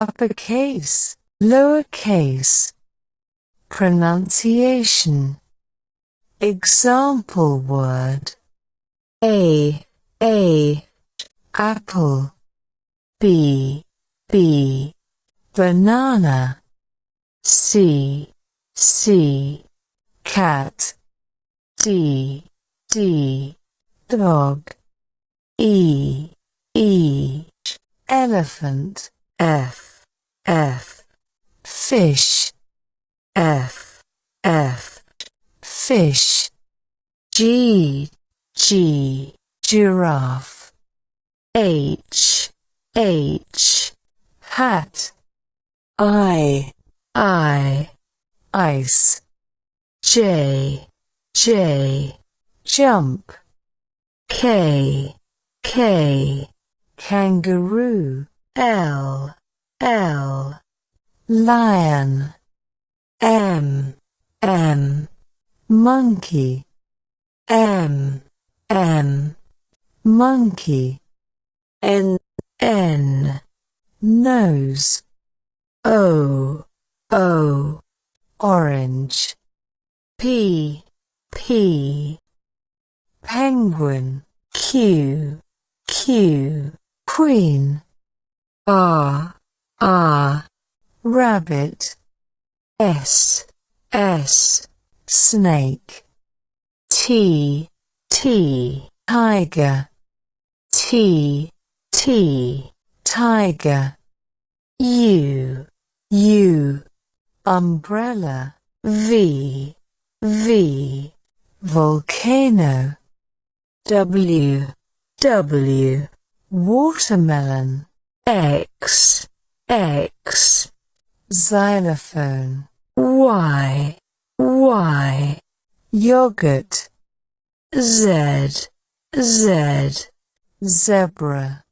uppercase, lowercase. Pronunciation. Example word: A, apple. B, banana. C, cat. D, dog. E, elephant. F, fish. F, fish. G, giraffe. H, hat. I, ice. J, jump. K, kangaroo. L, lion. M, monkey. M, monkey. N, nose. O, orange. P, penguin. Q, queen. R, rabbit. S, snake. T, tiger. T, tiger. U, umbrella. V, volcano. W, watermelon. X, xylophone. Y, yogurt. Z, zebra.